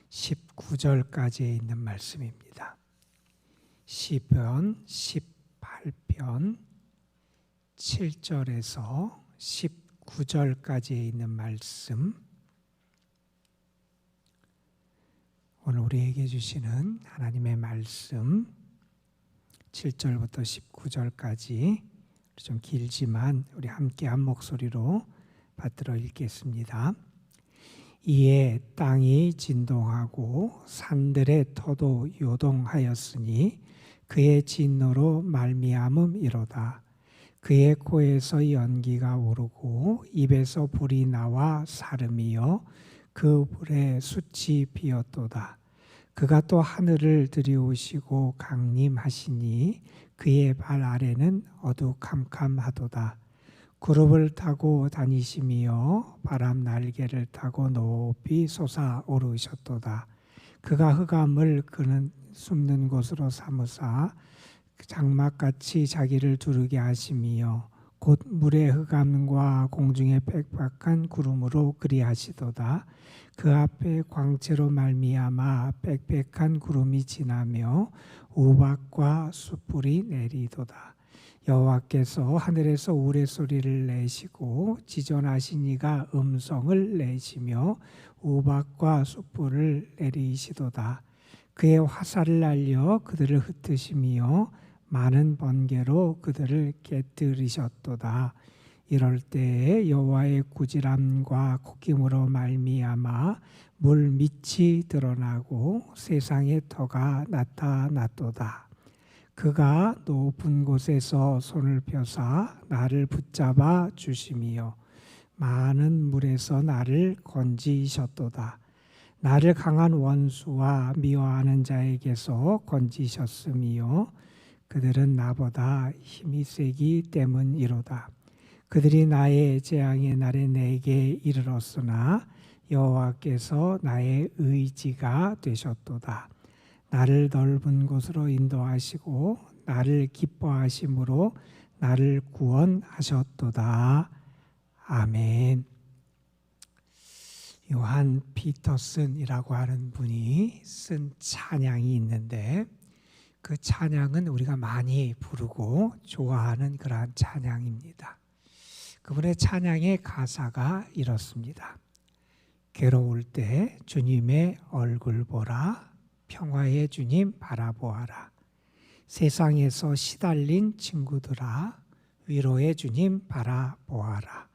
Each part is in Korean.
19절까지에 있는 말씀입니다. 시편 18편 7절에서 19절까지에 있는 말씀, 오늘 우리에게 주시는 하나님의 말씀 7절부터 19절까지 좀 길지만 우리 함께 한 목소리로 받들어 읽겠습니다. 이에 땅이 진동하고 산들의 터도 요동하였으니 그의 진노로 말미암음이로다. 그의 코에서 연기가 오르고 입에서 불이 나와 사름이여 그 불에 숯이 피었도다. 그가 또 하늘을 들이우시고 강림하시니 그의 발 아래는 어두캄캄하도다. 구름을 타고 다니시며 바람 날개를 타고 높이 솟아오르셨도다. 그가 흑암을 그는 숨는 곳으로 삼으사 장막같이 자기를 두르게 하시며 곧 물의 흑암과 공중의 빽빽한 구름으로 그리하시도다. 그 앞에 광채로 말미암아 빽빽한 구름이 지나며 우박과 숯불이 내리도다. 여호와께서 하늘에서 우레소리를 내시고 지존하신 이가 음성을 내시며 우박과 숯불을 내리시도다. 그의 화살을 날려 그들을 흩으시며 많은 번개로 그들을 깨뜨리셨도다. 이럴 때에 여호와의 꾸지람과 콧김으로 말미암아 물 밑이 드러나고 세상의 터가 나타났도다. 그가 높은 곳에서 손을 펴사 나를 붙잡아 주시며 많은 물에서 나를 건지셨도다. 나를 강한 원수와 미워하는 자에게서 건지셨으며 그들은 나보다 힘이 세기 때문이로다. 그들이 나의 재앙의 날에 내게 이르렀으나 여호와께서 나의 의지가 되셨도다. 나를 넓은 곳으로 인도하시고 나를 기뻐하심으로 나를 구원하셨도다. 아멘. 요한 피터슨이라고 하는 분이 쓴 찬양이 있는데 그 찬양은 우리가 많이 부르고 좋아하는 그러한 찬양입니다. 그분의 찬양의 가사가 이렇습니다. 괴로울 때 주님의 얼굴 보라. 평화의 주님 바라보아라. 세상에서 시달린 친구들아 위로의 주님 바라보아라.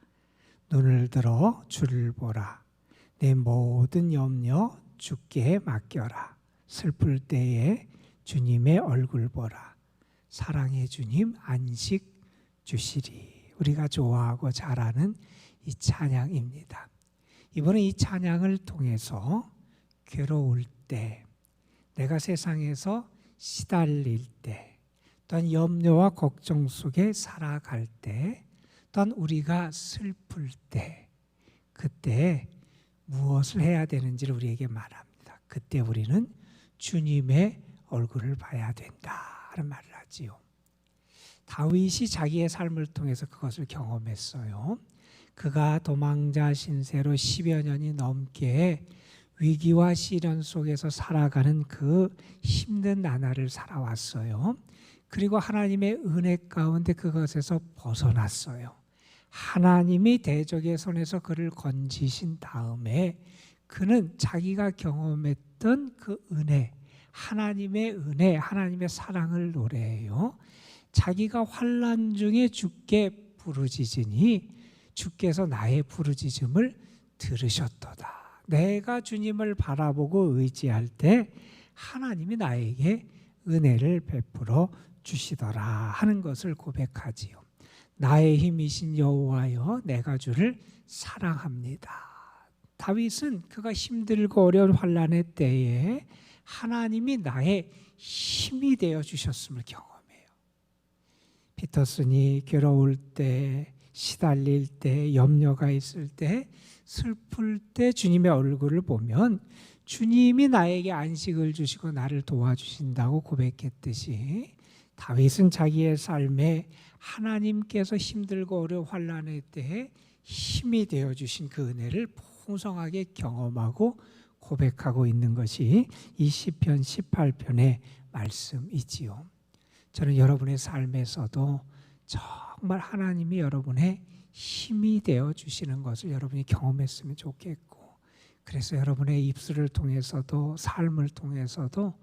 눈을 들어 주를 보라. 내 모든 염려 주께 맡겨라. 슬플 때에 주님의 얼굴 보라. 사랑의 주님 안식 주시리. 우리가 좋아하고 잘 아는 이 찬양입니다. 이번에 이 찬양을 통해서 괴로울 때, 내가 세상에서 시달릴 때, 또한 염려와 걱정 속에 살아갈 때, 또한 우리가 슬플 때, 그때 무엇을 해야 되는지를 우리에게 말합니다. 그때 우리는 주님의 얼굴을 봐야 된다는 말을 하지요. 다윗이 자기의 삶을 통해서 그것을 경험했어요. 그가 도망자 신세로 10여 년이 넘게 위기와 시련 속에서 살아가는 그 힘든 나날을 살아왔어요. 그리고 하나님의 은혜 가운데 그것에서 벗어났어요. 하나님이 대적의 손에서 그를 건지신 다음에 그는 자기가 경험했던 그 은혜, 하나님의 은혜, 하나님의 사랑을 노래해요. 자기가 환난 중에 주께 부르짖으니 주께서 나의 부르짖음을 들으셨도다. 내가 주님을 바라보고 의지할 때 하나님이 나에게 은혜를 베풀어 주시더라 하는 것을 고백하지요. 나의 힘이신 여호와여 내가 주를 사랑합니다. 다윗은 그가 힘들고 어려운 환난의 때에 하나님이 나의 힘이 되어 주셨음을 경험해요. 피터슨이 괴로울 때, 시달릴 때, 염려가 있을 때, 슬플 때 주님의 얼굴을 보면 주님이 나에게 안식을 주시고 나를 도와주신다고 고백했듯이 다윗은 자기의 삶에 하나님께서 힘들고 어려운 환난의 때에 힘이 되어주신 그 은혜를 풍성하게 경험하고 고백하고 있는 것이 이 시편 18편의 말씀이지요. 저는 여러분의 삶에서도 정말 하나님이 여러분의 힘이 되어 주시는 것을 여러분이 경험했으면 좋겠고, 그래서 여러분의 입술을 통해서도 삶을 통해서도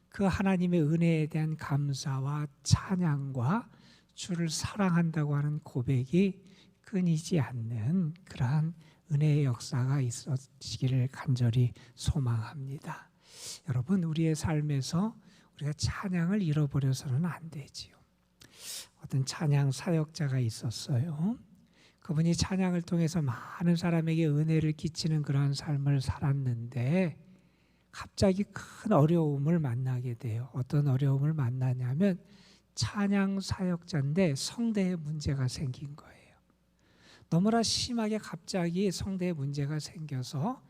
그 하나님의 은혜에 대한 감사와 찬양과 주를 사랑한다고 하는 고백이 끊이지 않는 그러한 은혜의 역사가 있어지기를 간절히 소망합니다. 여러분, 우리의 삶에서 우리가 찬양을 잃어버려서는 안 되지요. 어떤 찬양 사역자가 있었어요. 그분이 찬양을 통해서 많은 사람에게 은혜를 끼치는 그러한 삶을 살았는데 갑자기 큰 어려움을 만나게 돼요. 어떤 어려움을 만나냐면 찬양 사역자인데 성대에 문제가 생긴 거예요. 너무나 심하게 갑자기 성대에 문제가 생겨서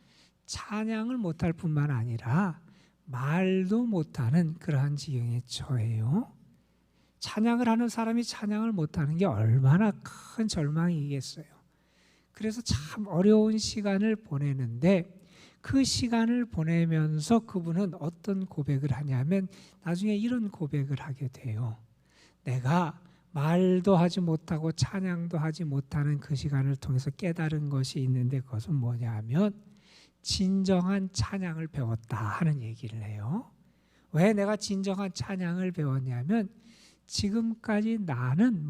찬양을 못할 뿐만 아니라 말도 못하는 그러한 지경에 처해요. 찬양을 하는 사람이 찬양을 못하는 게 얼마나 큰 절망이겠어요. 그래서 참 어려운 시간을 보내는데 그 시간을 보내면서 그분은 어떤 고백을 하냐면 나중에 이런 고백을 하게 돼요. 내가 말도 하지 못하고 찬양도 하지 못하는 그 시간을 통해서 깨달은 것이 있는데 그것은 뭐냐 하면 진정한 찬양을 배웠다 하는 얘기를 해요. 왜 내가 진정한 찬양을 배웠냐면 지금까지 나는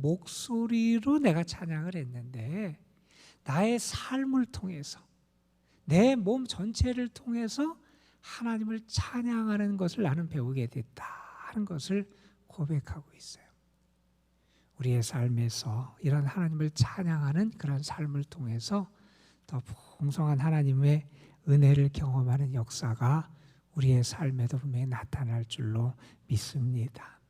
목소리로 내가 찬양을 했는데 나의 삶을 통해서 내 몸 전체를 통해서 하나님을 찬양하는 것을 나는 배우게 됐다 하는 것을 고백하고 있어요. 우리의 삶에서 이런 하나님을 찬양하는 그런 삶을 통해서 더 풍성한 하나님의 은혜를 경험하는 역사가 우리의 삶에도 분명히 나타날 줄로 믿습니다.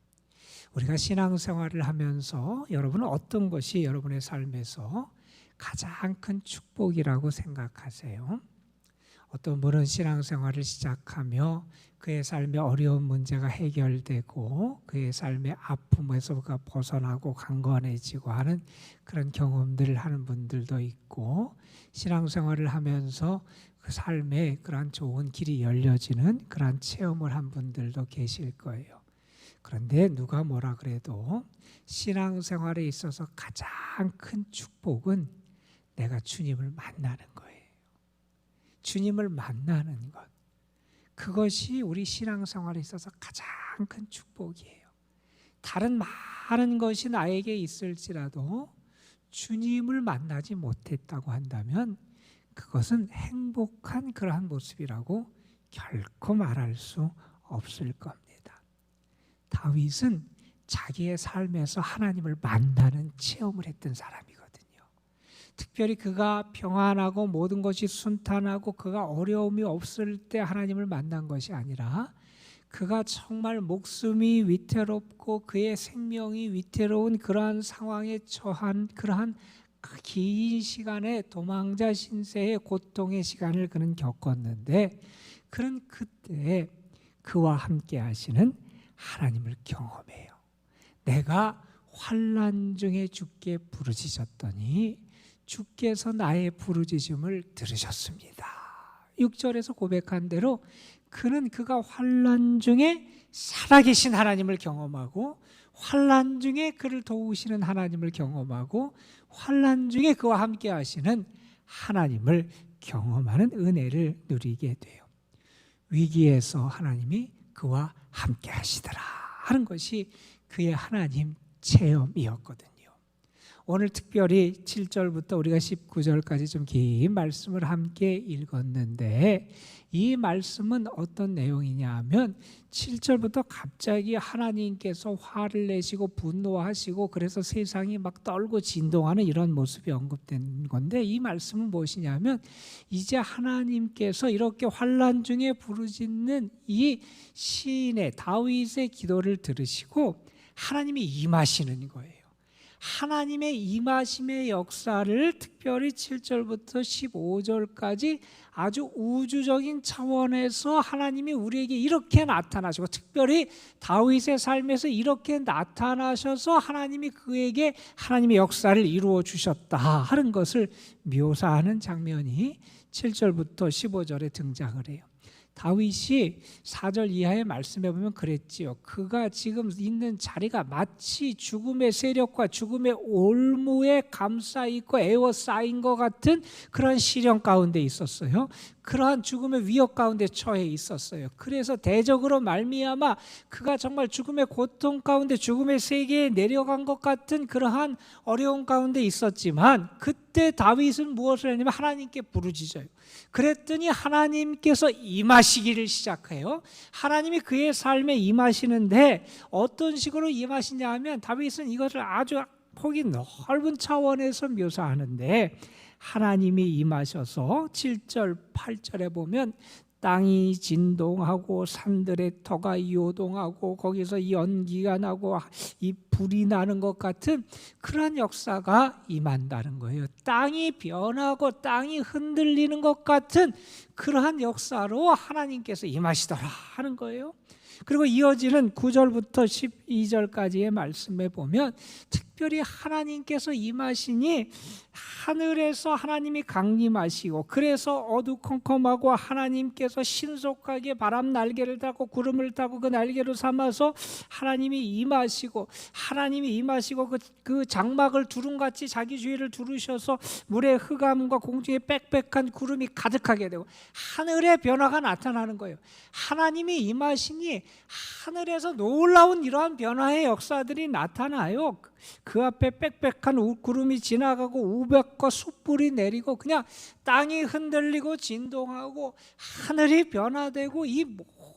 우리가 신앙생활을 하면서 여러분은 어떤 것이 여러분의 삶에서 가장 큰 축복이라고 생각하세요? 어떤 분은 신앙생활을 시작하며 그의 삶의 어려운 문제가 해결되고 그의 삶의 아픔에서 그가 벗어나고 강건해지고 하는 그런 경험들을 하는 분들도 있고, 신앙생활을 하면서 그 삶에 그러한 좋은 길이 열려지는 그러한 체험을 한 분들도 계실 거예요. 그런데 누가 뭐라 그래도 신앙생활에 있어서 가장 큰 축복은 내가 주님을 만나는 거예요. 주님을 만나는 것, 그것이 우리 신앙생활에 있어서 가장 큰 축복이에요. 다른 많은 것이 나에게 있을지라도 주님을 만나지 못했다고 한다면 그것은 행복한 그러한 모습이라고 결코 말할 수 없을 겁니다. 다윗은 자기의 삶에서 하나님을 만나는 체험을 했던 사람이거든요. 특별히 그가 평안하고 모든 것이 순탄하고 그가 어려움이 없을 때 하나님을 만난 것이 아니라 그가 정말 목숨이 위태롭고 그의 생명이 위태로운 그러한 상황에 처한 그러한 긴 시간의 도망자 신세의 고통의 시간을 그는 겪었는데, 그는 그때 그와 함께 하시는 하나님을 경험해요. 내가 환난 중에 주께 부르짖었더니 주께서 나의 부르짖음을 들으셨습니다. 6절에서 고백한 대로 그는 그가 환난 중에 살아계신 하나님을 경험하고 환난 중에 그를 도우시는 하나님을 경험하고 환난 중에 그와 함께 하시는 하나님을 경험하는 은혜를 누리게 돼요. 위기에서 하나님이 그와 함께 하시더라 하는 것이 그의 하나님 체험이었거든요. 오늘 특별히 7절부터 우리가 19절까지 좀 긴 말씀을 함께 읽었는데 이 말씀은 어떤 내용이냐 하면 7절부터 갑자기 하나님께서 화를 내시고 분노하시고 그래서 세상이 막 떨고 진동하는 이런 모습이 언급된 건데, 이 말씀은 무엇이냐면 이제 하나님께서 이렇게 환난 중에 부르짖는 이 시인의 다윗의 기도를 들으시고 하나님이 임하시는 거예요. 하나님의 임하심의 역사를 특별히 7절부터 15절까지 아주 우주적인 차원에서 하나님이 우리에게 이렇게 나타나시고 특별히 다윗의 삶에서 이렇게 나타나셔서 하나님이 그에게 하나님의 역사를 이루어 주셨다 하는 것을 묘사하는 장면이 7절부터 15절에 등장을 해요. 다윗이 4절 이하의 말씀에 보면 그랬지요. 그가 지금 있는 자리가 마치 죽음의 세력과 죽음의 올무에 감싸있고 에워싸인 것 같은 그런 시련 가운데 있었어요. 그러한 죽음의 위협 가운데 처해 있었어요. 그래서 대적으로 말미암아 그가 정말 죽음의 고통 가운데 죽음의 세계에 내려간 것 같은 그러한 어려움 가운데 있었지만, 그때 다윗은 무엇을 했냐면 하나님께 부르짖어요. 그랬더니 하나님께서 임하시기를 시작해요. 하나님이 그의 삶에 임하시는데 어떤 식으로 임하시냐 하면, 다윗은 이것을 아주 폭이 넓은 차원에서 묘사하는데, 하나님이 임하셔서 7절 8절에 보면 땅이 진동하고 산들의 터가 요동하고 거기서 연기가 나고 이 불이 나는 것 같은 그런 역사가 임한다는 거예요. 땅이 변하고 땅이 흔들리는 것 같은 그러한 역사로 하나님께서 임하시더라 하는 거예요. 그리고 이어지는 9절부터 12절까지의 말씀에 보면 특별히 하나님께서 임하시니 하늘에서 하나님이 강림하시고, 그래서 어두컴컴하고 하나님께서 신속하게 바람 날개를 타고 구름을 타고 그 날개로 삼아서 하나님이 임하시고, 하나님이 임하시고 그 장막을 두rum같이 자기 주위를 두르셔서 물의 흑암과 공중에 빽빽한 구름이 가득하게 되고 하늘의 변화가 나타나는 거예요. 하나님이 임하시니 하늘에서 놀라운 이러한 변화의 역사들이 나타나요. 그 앞에 빽빽한 구름이 지나가고 우박과 숯불이 내리고 그냥 땅이 흔들리고 진동하고 하늘이 변화되고 이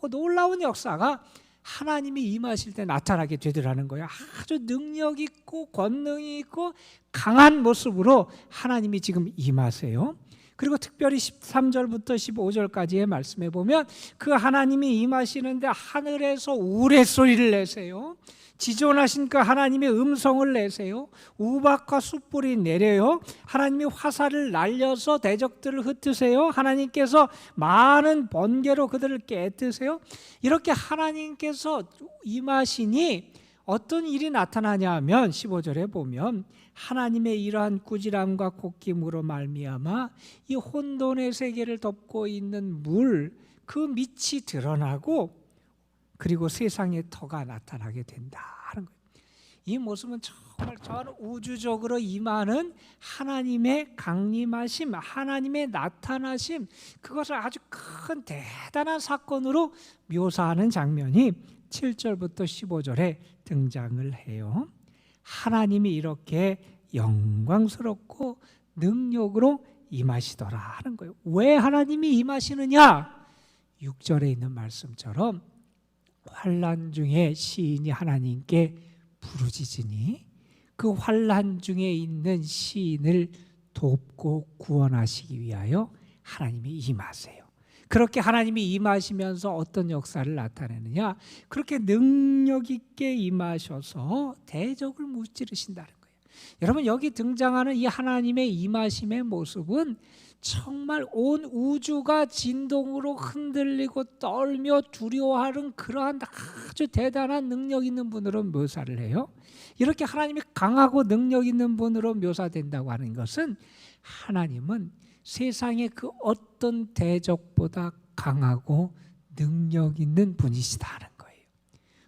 놀라운 역사가 하나님이 임하실 때 나타나게 되더라는 거예요. 아주 능력 있고 권능이 있고 강한 모습으로 하나님이 지금 임하세요. 그리고 특별히 13절부터 15절까지의 말씀에 보면 그 하나님이 임하시는데 하늘에서 우레소리를 내세요. 지존하신 그 하나님의 음성을 내세요. 우박과 숯불이 내려요. 하나님이 화살을 날려서 대적들을 흩으세요. 하나님께서 많은 번개로 그들을 깨뜨세요. 이렇게 하나님께서 임하시니 어떤 일이 나타나냐 하면 15절에 보면 하나님의 이러한 꾸지람과 콧김으로 말미암아 이 혼돈의 세계를 덮고 있는 물, 그 밑이 드러나고 그리고 세상의 터가 나타나게 된다는 거예요. 이 모습은 정말 저 우주적으로 임하는 하나님의 강림하심, 하나님의 나타나심, 그것을 아주 큰 대단한 사건으로 묘사하는 장면이 7절부터 15절에 등장을 해요. 하나님이 이렇게 영광스럽고 능력으로 임하시더라 하는 거예요. 왜 하나님이 임하시느냐? 6절에 있는 말씀처럼 환난 중에 시인이 하나님께 부르짖으니 그 환난 중에 있는 시인을 돕고 구원하시기 위하여 하나님이 임하세요. 그렇게 하나님이 임하시면서 어떤 역사를 나타내느냐? 그렇게 능력 있게 임하셔서 대적을 무찌르신다는 거예요. 여러분, 여기 등장하는 이 하나님의 임하심의 모습은 정말 온 우주가 진동으로 흔들리고 떨며 두려워하는 그러한 아주 대단한 능력 있는 분으로 묘사를 해요. 이렇게 하나님이 강하고 능력 있는 분으로 묘사된다고 하는 것은 하나님은 세상의 그 어떤 대적보다 강하고 능력 있는 분이시다는 거예요.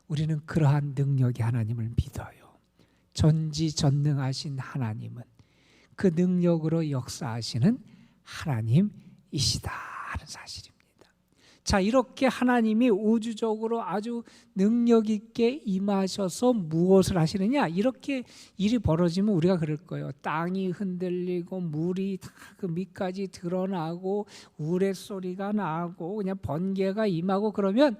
우리는 그러한 능력의 하나님을 믿어요. 전지전능하신 하나님은 그 능력으로 역사하시는 하나님이시다는 사실입니다. 자, 이렇게 하나님이 우주적으로 아주 능력 있게 임하셔서 무엇을 하시느냐? 이렇게 일이 벌어지면 우리가 그럴 거예요. 땅이 흔들리고 물이 다 그 밑까지 드러나고 우레소리가 나고 그냥 번개가 임하고 그러면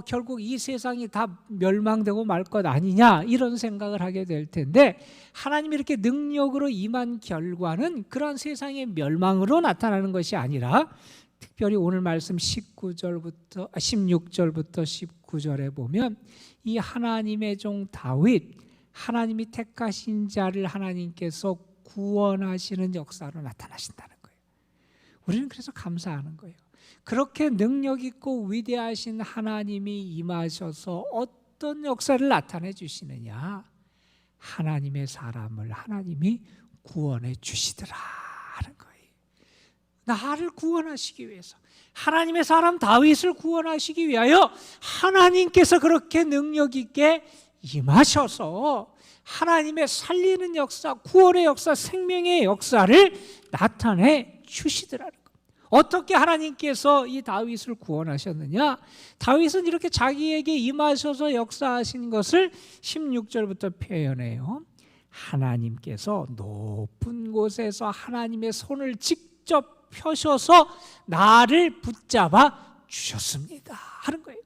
결국 이 세상이 다 멸망되고 말 것 아니냐 이런 생각을 하게 될 텐데, 하나님이 이렇게 능력으로 임한 결과는 그런 세상의 멸망으로 나타나는 것이 아니라 특별히 오늘 말씀 16절부터 19절에 보면 이 하나님의 종 다윗, 하나님이 택하신 자를 하나님께서 구원하시는 역사로 나타나신다는 거예요. 우리는 그래서 감사하는 거예요. 그렇게 능력 있고 위대하신 하나님이 임하셔서 어떤 역사를 나타내 주시느냐? 하나님의 사람을 하나님이 구원해 주시더라 하는 거예요. 나를 구원하시기 위해서, 하나님의 사람 다윗을 구원하시기 위하여 하나님께서 그렇게 능력 있게 임하셔서 하나님의 살리는 역사, 구원의 역사, 생명의 역사를 나타내 주시더라는 겁니다. 어떻게 하나님께서 이 다윗을 구원하셨느냐? 다윗은 이렇게 자기에게 임하셔서 역사하신 것을 16절부터 표현해요. 하나님께서 높은 곳에서 하나님의 손을 직접 펴셔서 나를 붙잡아 주셨습니다 하는 거예요.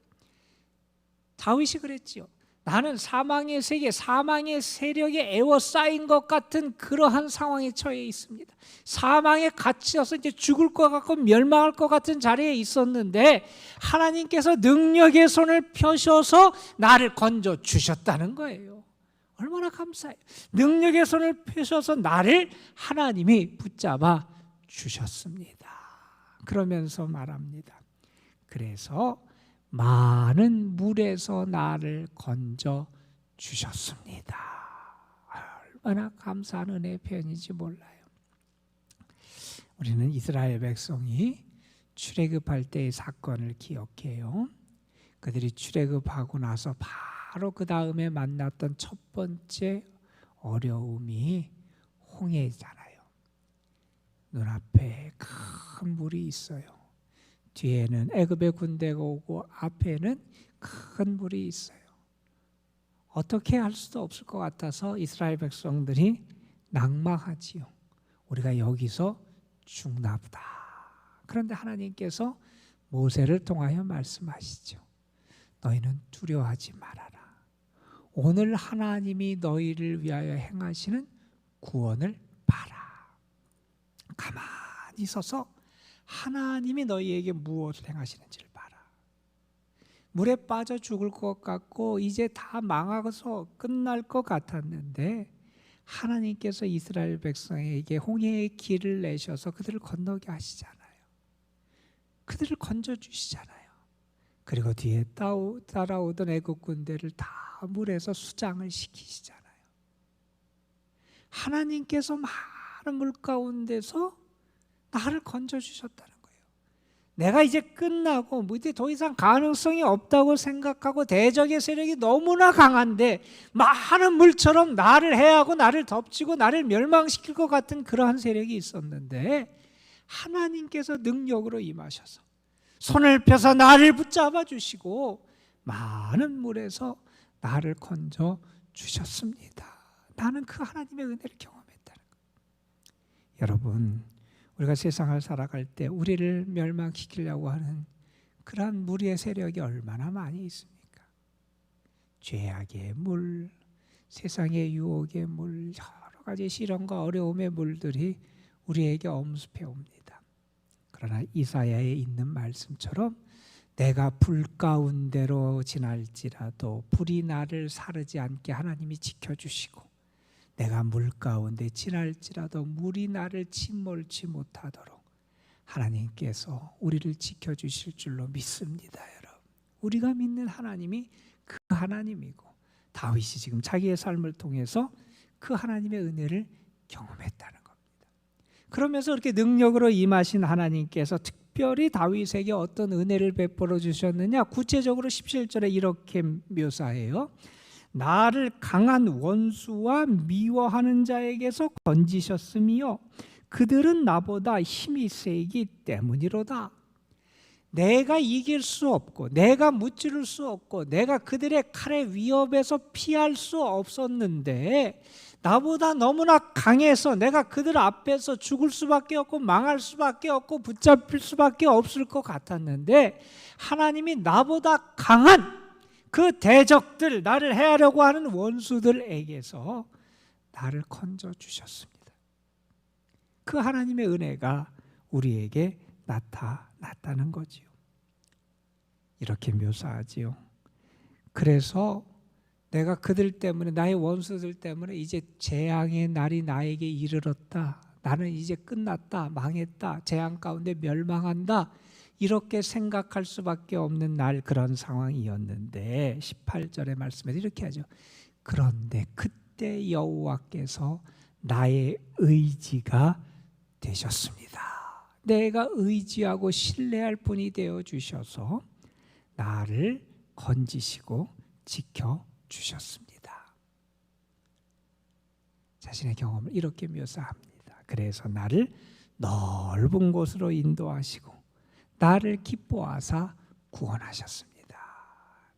다윗이 그랬지요. 나는 사망의 세계, 사망의 세력에 에워싸인 것 같은 그러한 상황에 처해 있습니다. 사망에 갇혀서 이제 죽을 것 같고 멸망할 것 같은 자리에 있었는데 하나님께서 능력의 손을 펴셔서 나를 건져 주셨다는 거예요. 얼마나 감사해요. 능력의 손을 펴셔서 나를 하나님이 붙잡아 주셨습니다. 그러면서 말합니다. 그래서 많은 물에서 나를 건져 주셨습니다. 얼마나 감사한 은혜의 표현인지 몰라요. 우리는 이스라엘 백성이 출애굽할 때의 사건을 기억해요. 그들이 출애굽하고 나서 바로 그 다음에 만났던 첫 번째 어려움이 홍해잖아요. 눈앞에 큰 물이 있어요. 뒤에는 애굽의 군대가 오고 앞에는 큰 물이 있어요. 어떻게 할 수도 없을 것 같아서 이스라엘 백성들이 낙망하지요. 우리가 여기서 죽나 보다. 그런데 하나님께서 모세를 통하여 말씀하시죠. 너희는 두려워하지 말아라. 오늘 하나님이 너희를 위하여 행하시는 구원을 봐라. 가만히 서서 하나님이 너희에게 무엇을 행하시는지를 봐라. 물에 빠져 죽을 것 같고 이제 다 망하고서 끝날 것 같았는데 하나님께서 이스라엘 백성에게 홍해의 길을 내셔서 그들을 건너게 하시잖아요. 그들을 건져주시잖아요. 그리고 뒤에 따라오던 애국 군대를 다 물에서 수장을 시키시잖아요. 하나님께서 많은 물 가운데서 나를 건져주셨다는 거예요. 내가 이제 끝나고 이제 더 이상 가능성이 없다고 생각하고 대적의 세력이 너무나 강한데 많은 물처럼 나를 해하고 나를 덮치고 나를 멸망시킬 것 같은 그러한 세력이 있었는데 하나님께서 능력으로 임하셔서 손을 펴서 나를 붙잡아 주시고 많은 물에서 나를 건져 주셨습니다. 나는 그 하나님의 은혜를 경험했다는 거예요. 여러분, 우리가 세상을 살아갈 때 우리를 멸망시키려고 하는 그러한 무리의 세력이 얼마나 많이 있습니까? 죄악의 물, 세상의 유혹의 물, 여러 가지 시련과 어려움의 물들이 우리에게 엄습해 옵니다. 그러나 이사야에 있는 말씀처럼 내가 불 가운데로 지날지라도 불이 나를 사르지 않게 하나님이 지켜주시고 내가 물 가운데 지날지라도 물이 나를 침몰치 못하도록 하나님께서 우리를 지켜주실 줄로 믿습니다. 여러분, 우리가 믿는 하나님이 그 하나님이고 다윗이 지금 자기의 삶을 통해서 그 하나님의 은혜를 경험했다는 겁니다. 그러면서 이렇게 능력으로 임하신 하나님께서 특별히 다윗에게 어떤 은혜를 베풀어 주셨느냐? 구체적으로 17절에 이렇게 묘사해요. 나를 강한 원수와 미워하는 자에게서 건지셨으며 그들은 나보다 힘이 세기 때문이로다. 내가 이길 수 없고 내가 무찌를 수 없고 내가 그들의 칼의 위협에서 피할 수 없었는데 나보다 너무나 강해서 내가 그들 앞에서 죽을 수밖에 없고 망할 수밖에 없고 붙잡힐 수밖에 없을 것 같았는데 하나님이 나보다 강한 그 대적들, 나를 해하려고 하는 원수들에게서 나를 건져 주셨습니다. 그 하나님의 은혜가 우리에게 나타났다는 거지요. 이렇게 묘사하지요. 그래서 내가 그들 때문에, 나의 원수들 때문에 이제 재앙의 날이 나에게 이르렀다. 나는 이제 끝났다, 망했다, 재앙 가운데 멸망한다. 이렇게 생각할 수밖에 없는 날, 그런 상황이었는데 18절의 말씀에서 이렇게 하죠. 그런데 그때 여호와께서 나의 의지가 되셨습니다. 내가 의지하고 신뢰할 분이 되어 주셔서 나를 건지시고 지켜주셨습니다. 자신의 경험을 이렇게 묘사합니다. 그래서 나를 넓은 곳으로 인도하시고 나를 기뻐하사 구원하셨습니다.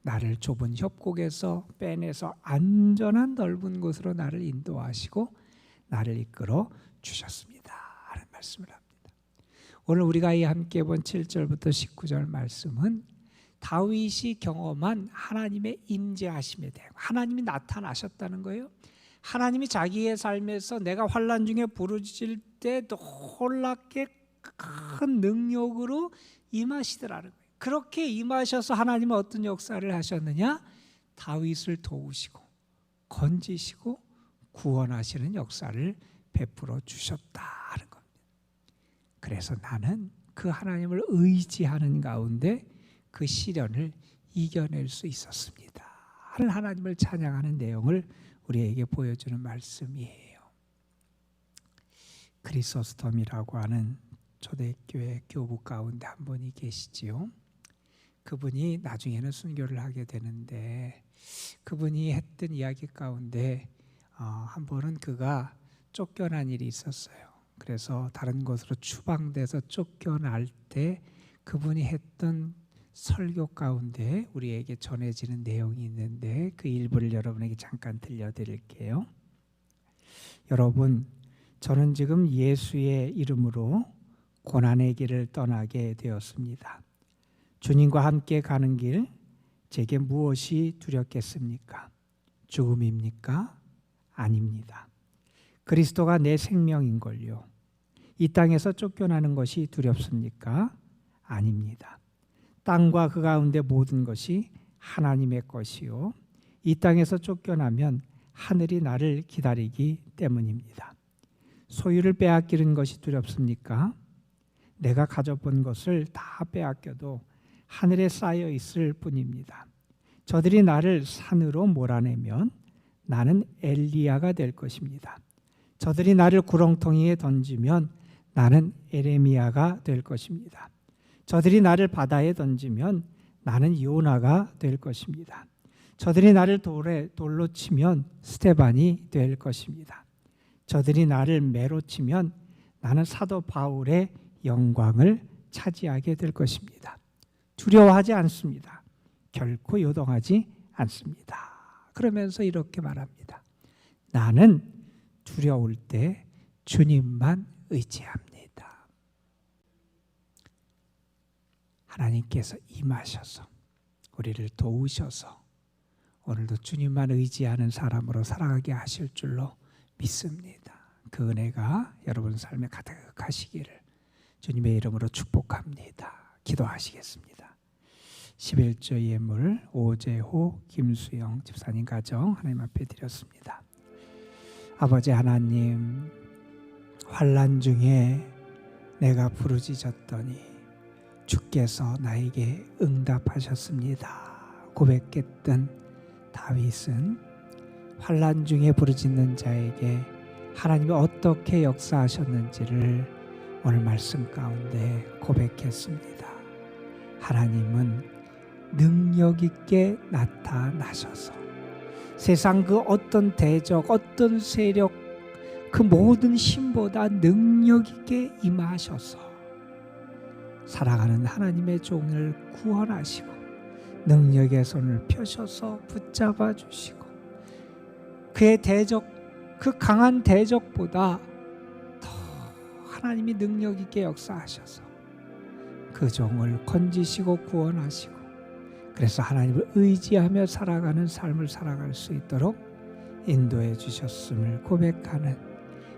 나를 좁은 협곡에서 빼내서 안전한 넓은 곳으로 나를 인도하시고 나를 이끌어 주셨습니다 하는 말씀을 합니다. 오늘 우리가 함께 본 7절부터 19절 말씀은 다윗이 경험한 하나님의 임재하심에 대해, 하나님이 나타나셨다는 거예요. 하나님이 자기의 삶에서 내가 환난 중에 부르짖을 때 놀랍게 큰 능력으로 임하시더라는 거예요. 그렇게 임하셔서 하나님은 어떤 역사를 하셨느냐? 다윗을 도우시고 건지시고 구원하시는 역사를 베풀어 주셨다는 겁니다. 그래서 나는 그 하나님을 의지하는 가운데 그 시련을 이겨낼 수 있었습니다 하는 하나님을 찬양하는 내용을 우리에게 보여주는 말씀이에요. 크리소스톰이라고 하는 초대교회 교부 가운데 한 분이 계시지요. 그분이 나중에는 순교를 하게 되는데 그분이 했던 이야기 가운데 한 번은 그가 쫓겨난 일이 있었어요. 그래서 다른 곳으로 추방돼서 쫓겨날 때 그분이 했던 설교 가운데 우리에게 전해지는 내용이 있는데 그 일부를 여러분에게 잠깐 들려드릴게요. 여러분, 저는 지금 예수의 이름으로 고난의 길을 떠나게 되었습니다. 주님과 함께 가는 길, 제게 무엇이 두렵겠습니까? 죽음입니까? 아닙니다. 그리스도가 내 생명인걸요. 이 땅에서 쫓겨나는 것이 두렵습니까? 아닙니다. 땅과 그 가운데 모든 것이 하나님의 것이요. 이 땅에서 쫓겨나면 하늘이 나를 기다리기 때문입니다. 소유를 빼앗기는 것이 두렵습니까? 내가 가져본 것을 다 빼앗겨도 하늘에 쌓여 있을 뿐입니다. 저들이 나를 산으로 몰아내면 나는 엘리야가 될 것입니다. 저들이 나를 구렁텅이에 던지면 나는 에레미야가 될 것입니다. 저들이 나를 바다에 던지면 나는 요나가 될 것입니다. 저들이 나를 돌로 치면 스테반이 될 것입니다. 저들이 나를 매로 치면 나는 사도 바울의 영광을 차지하게 될 것입니다. 두려워하지 않습니다. 결코 요동하지 않습니다. 그러면서 이렇게 말합니다. 나는 두려울 때 주님만 의지합니다. 하나님께서 임하셔서 우리를 도우셔서 오늘도 주님만 의지하는 사람으로 살아가게 하실 줄로 믿습니다. 그 은혜가 여러분 삶에 가득하시기를 주님의 이름으로 축복합니다. 기도하시겠습니다. 11조 예물 오재호 김수영 집사님 가정 하나님 앞에 드렸습니다. 아버지 하나님, 환난 중에 내가 부르짖었더니 주께서 나에게 응답하셨습니다. 고백했던 다윗은 환난 중에 부르짖는 자에게 하나님이 어떻게 역사하셨는지를 오늘 말씀 가운데 고백했습니다. 하나님은 능력 있게 나타나셔서 세상 그 어떤 대적, 어떤 세력, 그 모든 힘보다 능력 있게 임하셔서 살아가는 하나님의 종을 구원하시고 능력의 손을 펴셔서 붙잡아 주시고 그의 대적, 그 강한 대적보다 더 하나님이 능력 있게 역사하셔서 그 종을 건지시고 구원하시고 그래서 하나님을 의지하며 살아가는 삶을 살아갈 수 있도록 인도해 주셨음을 고백하는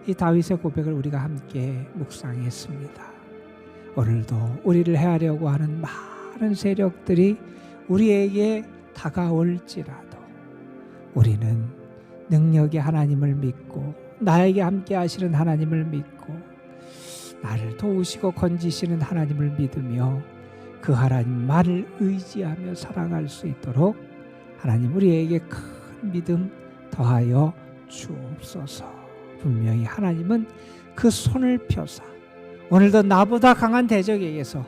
이 다윗의 고백을 우리가 함께 묵상했습니다. 오늘도 우리를 해하려고 하는 많은 세력들이 우리에게 다가올지라도 우리는 능력의 하나님을 믿고 나에게 함께 하시는 하나님을 믿고 나를 도우시고 건지시는 하나님을 믿으며 그 하나님만을 의지하며 살아갈 수 있도록 하나님 우리에게 큰 믿음 더하여 주옵소서. 분명히 하나님은 그 손을 펴사 오늘도 나보다 강한 대적에게서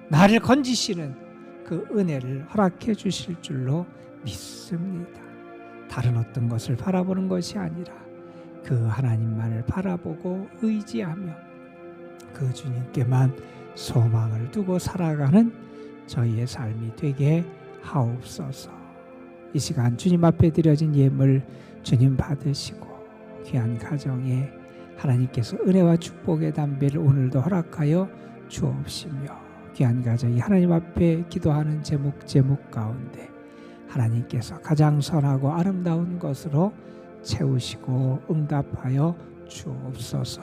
나를 건지시는 그 은혜를 허락해 주실 줄로 믿습니다. 다른 어떤 것을 바라보는 것이 아니라 그 하나님만을 바라보고 의지하며 그 주님께만 소망을 두고 살아가는 저희의 삶이 되게 하옵소서. 이 시간 주님 앞에 드려진 예물 주님 받으시고 귀한 가정에 하나님께서 은혜와 축복의 담배를 오늘도 허락하여 주옵시며 귀한 가정이 하나님 앞에 기도하는 제목 가운데 하나님께서 가장 선하고 아름다운 것으로 채우시고 응답하여 주옵소서.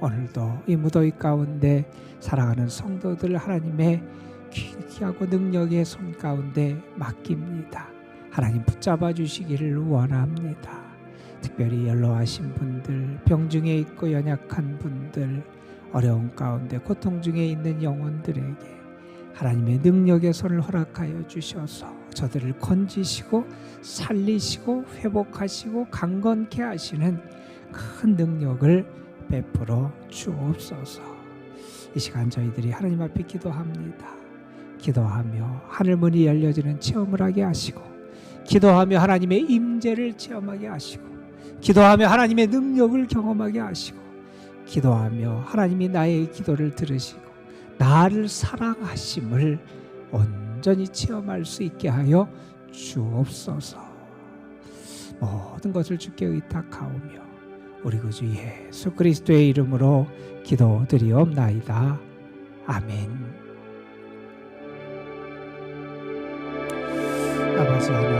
오늘도 이 무더위 가운데 살아가는 성도들 하나님의 귀하고 능력의 손 가운데 맡깁니다. 하나님 붙잡아 주시기를 원합니다. 특별히 연로하신 분들, 병중에 있고 연약한 분들, 어려운 가운데 고통 중에 있는 영혼들에게 하나님의 능력의 손을 허락하여 주셔서 저들을 건지시고 살리시고 회복하시고 강건케 하시는 큰 능력을 베풀어 주옵소서. 이 시간 저희들이 하나님 앞에 기도합니다. 기도하며 하늘문이 열려지는 체험을 하게 하시고, 기도하며 하나님의 임재를 체험하게 하시고, 기도하며 하나님의 능력을 경험하게 하시고, 기도하며 하나님이 나의 기도를 들으시고 나를 사랑하심을 온전히 체험할 수 있게 하여 주옵소서. 모든 것을 주께 의탁하오며 우리 구주 예수 그리스도의 이름으로 기도드리옵나이다. 아멘. 아버지 하나님,